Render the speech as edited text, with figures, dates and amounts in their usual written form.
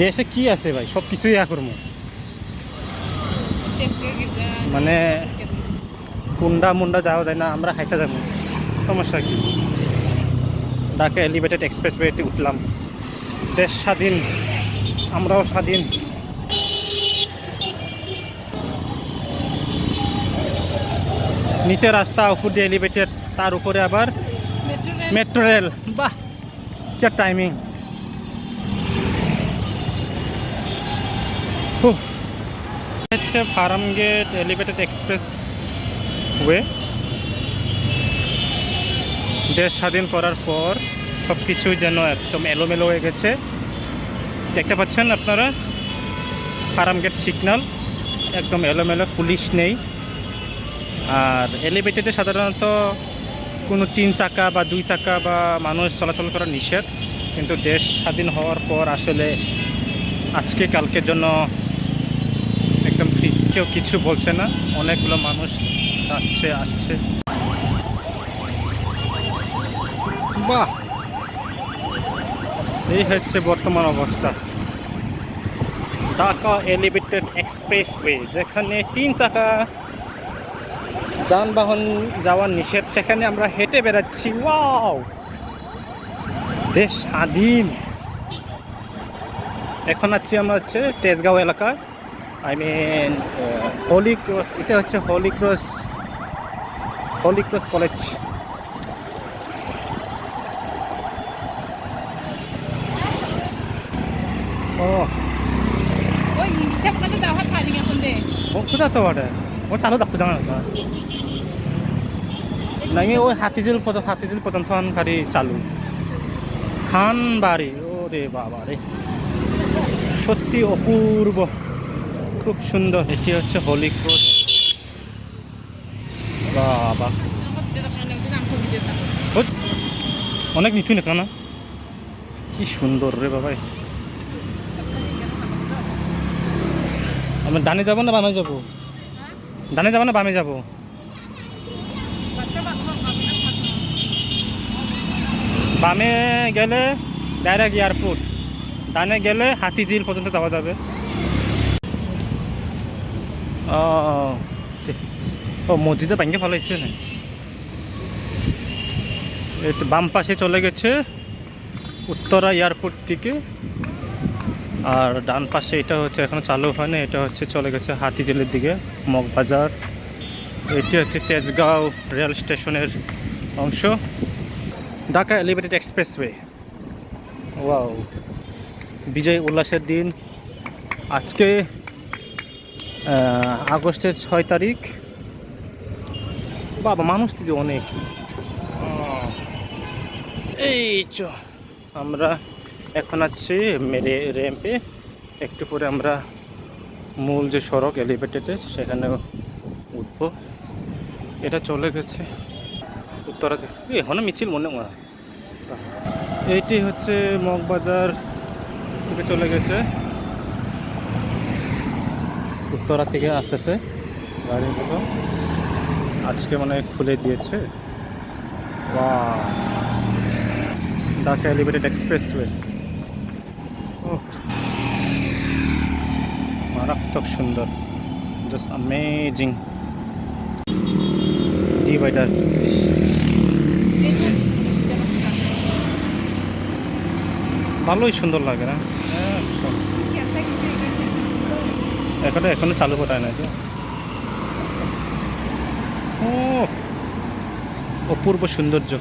দেশে কি আছে ভাই, সব কিছুই করবো। মানে কুন্ডা মুন্ডা যাওয়া যায় না, আমরা হাইটা যাবো, সমস্যা কি। ঢাকা এলিভেটেড এক্সপ্রেসওয়েতে উঠলাম, দেশ স্বাধীন, আমরাও স্বাধীন। নিচে রাস্তা, উপর দিয়ে এলিভেটেড, তার উপরে আবার মেট্রো রেল। বাহ, কি টাইমিং। হচ্ছে ফার্মগেট এলিভেটেড এক্সপ্রেস ওয়ে। দেশ স্বাধীন করার পর সব কিছুই যেন একদম এলোমেলো হয়ে গেছে। দেখতে পাচ্ছেন আপনারা, ফার্মগেট সিগন্যাল একদম এলোমেলো, পুলিশ নেই। আর এলিভেটেডে সাধারণত কোনো 3 চাকা বা 2 চাকা বা মানুষ চলাচল করা নিষেধ, কিন্তু দেশ স্বাধীন হওয়ার পর আসলে আজকে কালকের জন্য একদম কেউ কিছু বলছে না, অনেকগুলো মানুষ যাচ্ছে আসছে। বাহ, এই হচ্ছে বর্তমান অবস্থা ঢাকা এলিভেটেড এক্সপ্রেসওয়ে, যেখানে 3 চাকা যানবাহন যাওয়ার নিষেধ, সেখানে আমরা হেঁটে বেড়াচ্ছি। ওয়াও, দেশ স্বাধীন। এখন আছি আমরা হচ্ছে তেজগাঁও এলাকায়, আই মিন হলি ক্রস। এটা হচ্ছে হলি ক্রস কলেজ। ও কোথা তো ওটা, ও চালু দেখো জানা না নাকি, ওই হাতিঝিল পর্যন্ত গাড়ি চালু। খানবাড়ি, ও রে বাবা রে, সত্যি অপূর্ব, খুব সুন্দর। এটি হচ্ছে হলি ক্রস। বাবা, অনেক নিচু না কেন, কি সুন্দর রে বাবাই। আমরা ডানে যাবো না বামে যাবো? ডানে যাবো না বামে যাবো? বামে গেলে ডাইরেক্ট এয়ারপোর্ট, ডানে গেলে হাতিঝিল পর্যন্ত যাওয়া যাবে। ও মসজিদে ব্যাংকে ভালো হয়েছে না, একটু বাম পাশে চলে গেছে উত্তরা এয়ারপোর্ট থেকে, আর ডান পাশে এটা হচ্ছে এখনো চালু হয়নি, এটা হচ্ছে চলে গেছে হাতিঝিলের দিকে, মগবাজার। এটি হচ্ছে তেজগাঁও রেল স্টেশনের অংশ, ঢাকা এলিভেটেড এক্সপ্রেসওয়ে। ওয়াও, বিজয় উল্লাসের দিন আজকে, আগস্টের 6 তারিখ। বাবা, মানুষ তো অনেক। এই আমরা এখন আছি মেরে র্যাম্পে, একটু পরে আমরা মূল যে সড়ক এলিভেটেডের সেখানে উঠবো। এটা চলে গেছে উত্তরা থেকে, এখনো মিছিল মনে হয়। এইটি হচ্ছে মগবাজার থেকে চলে গেছে, উত্তরা থেকে আসতেছে গাড়িগুলো, আজকে মানে খুলে দিয়েছে। ঢাকা এলিভেটেড এক্সপ্রেসওয়ে, মারাত্মক সুন্দর, জাস্ট অ্যামেজিং। ডিভাইডার, ভালোই সুন্দর লাগে না? এখনো চালু করায় না। ও অপূর্ব সৌন্দর্য।